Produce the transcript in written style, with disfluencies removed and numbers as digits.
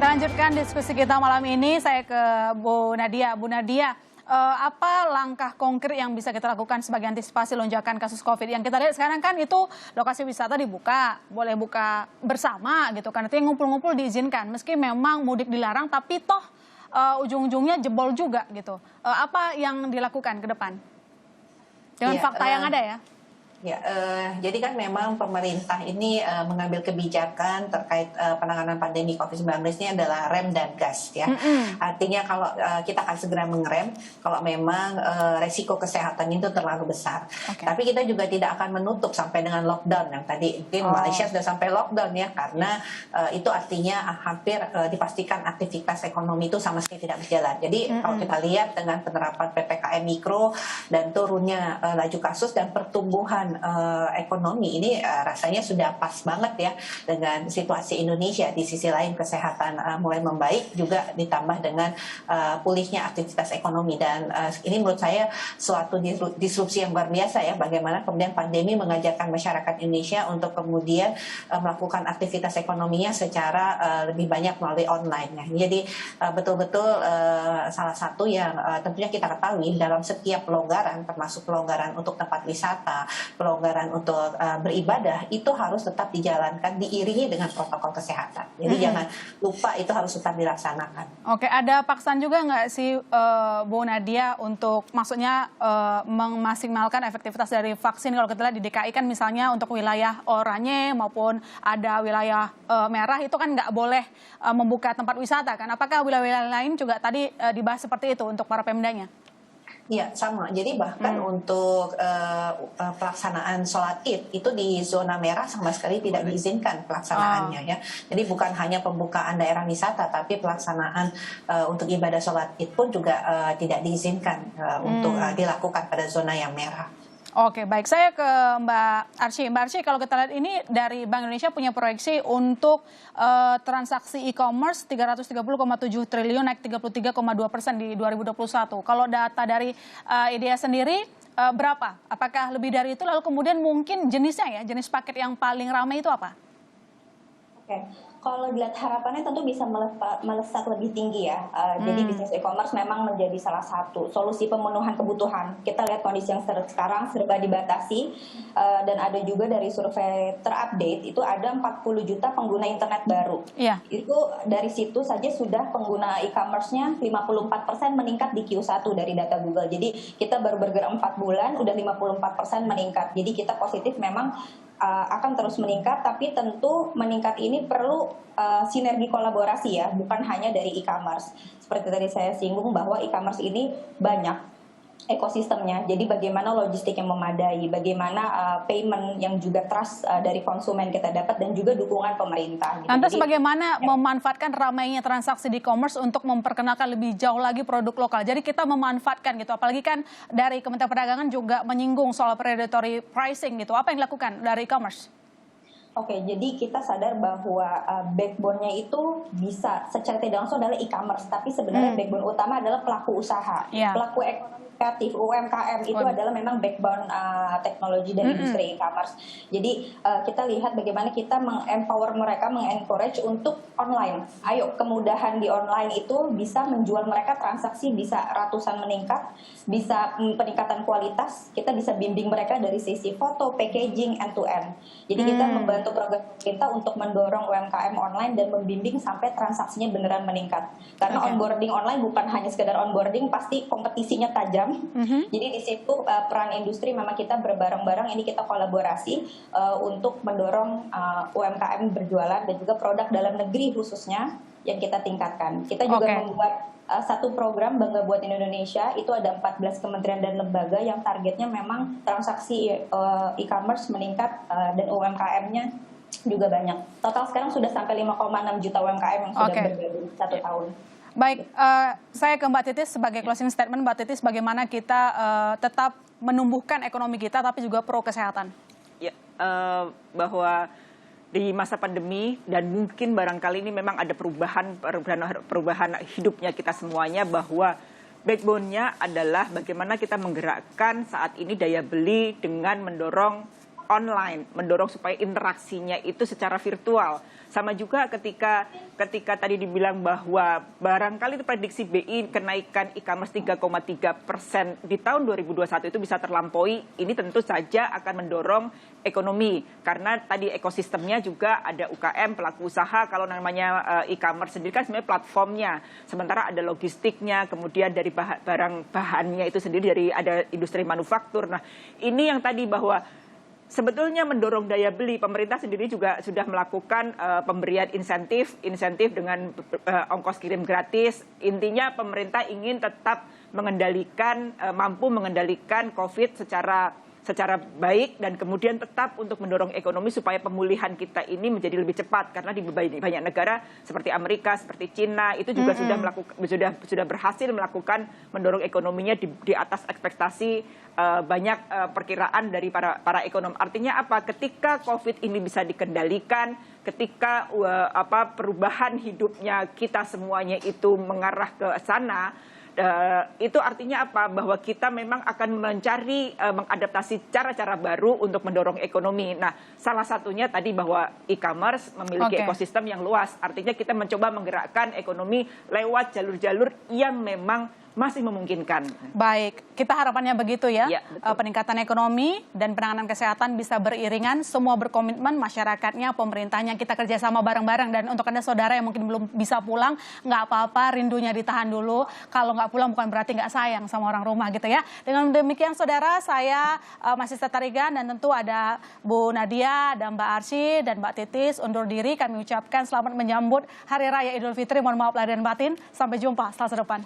Kita lanjutkan diskusi kita malam ini. Saya ke Bu Nadia. Bu Nadia, apa langkah konkret yang bisa kita lakukan sebagai antisipasi lonjakan kasus COVID? Yang kita lihat sekarang kan itu lokasi wisata dibuka, boleh buka bersama gitu kan. Artinya ngumpul-ngumpul diizinkan. Meski memang mudik dilarang, tapi toh ujung-ujungnya jebol juga gitu. Apa yang dilakukan ke depan? Dengan fakta yang ada ya? Ya, jadi kan memang pemerintah ini mengambil kebijakan terkait penanganan pandemi COVID-19 ini adalah rem dan gas ya. Artinya kalau kita akan segera mengerem kalau memang resiko kesehatan itu terlalu besar. Tapi kita juga tidak akan menutup sampai dengan lockdown yang tadi mungkin Malaysia sudah sampai lockdown ya, karena itu artinya hampir dipastikan aktivitas ekonomi itu sama sekali tidak berjalan. Jadi kalau kita lihat dengan penerapan PPKM mikro dan turunnya laju kasus dan pertumbuhan ekonomi ini rasanya sudah pas banget ya dengan situasi Indonesia. Di sisi lain kesehatan mulai membaik juga ditambah dengan pulihnya aktivitas ekonomi, dan ini menurut saya suatu disrupsi yang luar biasa ya, bagaimana kemudian pandemi mengajarkan masyarakat Indonesia untuk kemudian melakukan aktivitas ekonominya secara lebih banyak melalui online ya. Jadi betul-betul salah satu yang tentunya kita ketahui dalam setiap pelonggaran, termasuk pelonggaran untuk tempat wisata, pelonggaran untuk beribadah, itu harus tetap dijalankan diiringi dengan protokol kesehatan. Jadi jangan lupa itu harus tetap dilaksanakan. Oke, ada paksaan juga nggak sih Bu Nadia untuk maksudnya memaksimalkan efektivitas dari vaksin? Kalau kita lihat di DKI kan misalnya untuk wilayah oranye maupun ada wilayah merah itu kan nggak boleh membuka tempat wisata kan? Apakah wilayah-wilayah lain juga tadi dibahas seperti itu untuk para pemdanya? Iya, sama. Jadi bahkan untuk pelaksanaan sholat id itu di zona merah sama sekali tidak diizinkan pelaksanaannya ya. Jadi bukan hanya pembukaan daerah wisata, tapi pelaksanaan untuk ibadah sholat id pun juga tidak diizinkan untuk dilakukan pada zona yang merah. Oke, baik. Saya ke Mbak Arsy. Mbak Arsy, kalau kita lihat ini dari Bank Indonesia punya proyeksi untuk transaksi e-commerce 330,7 triliun naik 33,2% di 2021. Kalau data dari IDEA sendiri berapa? Apakah lebih dari itu? Lalu kemudian mungkin jenisnya ya, jenis paket yang paling ramai itu apa? Oke, kalau dilihat harapannya tentu bisa melesat lebih tinggi ya. Jadi bisnis e-commerce memang menjadi salah satu solusi pemenuhan kebutuhan. Kita lihat kondisi yang sekarang serba dibatasi, dan ada juga dari survei terupdate itu ada 40 juta pengguna internet baru. Itu dari situ saja sudah pengguna e-commerce-nya 54% meningkat di Q1 dari data Google. Jadi kita baru bergerak 4 bulan udah 54% meningkat. Jadi kita positif memang akan terus meningkat, tapi tentu meningkat ini perlu sinergi kolaborasi ya, bukan hanya dari e-commerce. Seperti tadi saya singgung bahwa e-commerce ini banyak ekosistemnya, jadi bagaimana logistik yang memadai, bagaimana payment yang juga trust dari konsumen kita dapat, dan juga dukungan pemerintah. Gitu. Lantas bagaimana memanfaatkan ramainya transaksi di e-commerce untuk memperkenalkan lebih jauh lagi produk lokal? Jadi kita memanfaatkan gitu, apalagi kan dari Kementerian Perdagangan juga menyinggung soal predatory pricing gitu. Apa yang dilakukan dari e-commerce? Oke, jadi kita sadar bahwa backbone-nya itu bisa secara tidak langsung adalah e-commerce, tapi sebenarnya backbone utama adalah pelaku usaha, pelaku ekonomi kreatif, UMKM itu adalah memang backbone teknologi dan industri e-commerce. Jadi kita lihat bagaimana kita meng-empower mereka, meng-encourage untuk online. Ayo, kemudahan di online itu bisa menjual mereka transaksi bisa ratusan meningkat, bisa peningkatan kualitas, kita bisa bimbing mereka dari sisi foto, packaging, end-to-end. Jadi kita membantu program kita untuk mendorong UMKM online dan membimbing sampai transaksinya beneran meningkat. Karena onboarding online bukan hanya sekedar onboarding, pasti kompetisinya tajam. Jadi di situ peran industri memang kita berbareng-bareng, ini kita kolaborasi untuk mendorong UMKM berjualan dan juga produk dalam negeri khususnya yang kita tingkatkan. Kita juga membuat satu program Bangga Buat Indonesia, itu ada 14 kementerian dan lembaga yang targetnya memang transaksi e-commerce meningkat dan UMKM-nya juga banyak. Total sekarang sudah sampai 5,6 juta UMKM yang sudah bergabung 1 tahun. Baik, saya ke Mbak Titis sebagai closing statement. Mbak Titis, bagaimana kita tetap menumbuhkan ekonomi kita tapi juga pro kesehatan? Ya, bahwa di masa pandemi dan mungkin barangkali ini memang ada perubahan hidupnya kita semuanya, bahwa backbone-nya adalah bagaimana kita menggerakkan saat ini daya beli dengan mendorong online, mendorong supaya interaksinya itu secara virtual. Sama juga ketika tadi dibilang bahwa barangkali itu prediksi BI kenaikan e-commerce 3,3% di tahun 2021 itu bisa terlampaui, ini tentu saja akan mendorong ekonomi. Karena tadi ekosistemnya juga ada UKM, pelaku usaha, kalau namanya e-commerce sendiri kan sebenarnya platformnya. Sementara ada logistiknya, kemudian dari barang bahannya itu sendiri, dari ada industri manufaktur. Nah, ini yang tadi bahwa sebetulnya mendorong daya beli, pemerintah sendiri juga sudah melakukan pemberian insentif dengan ongkos kirim gratis. Intinya pemerintah ingin tetap mampu mengendalikan COVID secara baik dan kemudian tetap untuk mendorong ekonomi supaya pemulihan kita ini menjadi lebih cepat, karena di banyak negara seperti Amerika, seperti Cina itu juga sudah berhasil mendorong ekonominya di atas ekspektasi banyak perkiraan dari para ekonom. Artinya apa? Ketika COVID ini bisa dikendalikan, ketika perubahan hidupnya kita semuanya itu mengarah ke sana, itu artinya apa? Bahwa kita memang akan mencari mengadaptasi cara-cara baru untuk mendorong ekonomi. Nah, salah satunya tadi bahwa e-commerce memiliki ekosistem yang luas. Artinya kita mencoba menggerakkan ekonomi lewat jalur-jalur yang memang masih memungkinkan. Baik, kita harapannya begitu ya. Ya, peningkatan ekonomi dan penanganan kesehatan bisa beriringan, semua berkomitmen, masyarakatnya, pemerintahnya, kita kerjasama bareng-bareng. Dan untuk Anda saudara yang mungkin belum bisa pulang, nggak apa-apa, rindunya ditahan dulu. Kalau nggak pulang bukan berarti nggak sayang sama orang rumah gitu ya. Dengan demikian saudara, saya masih Tarigan dan tentu ada Bu Nadia, dan Mbak Arsy, dan Mbak Titis undur diri. Kami ucapkan selamat menyambut Hari Raya Idul Fitri. Mohon maaf lahir dan batin. Sampai jumpa Selasa depan.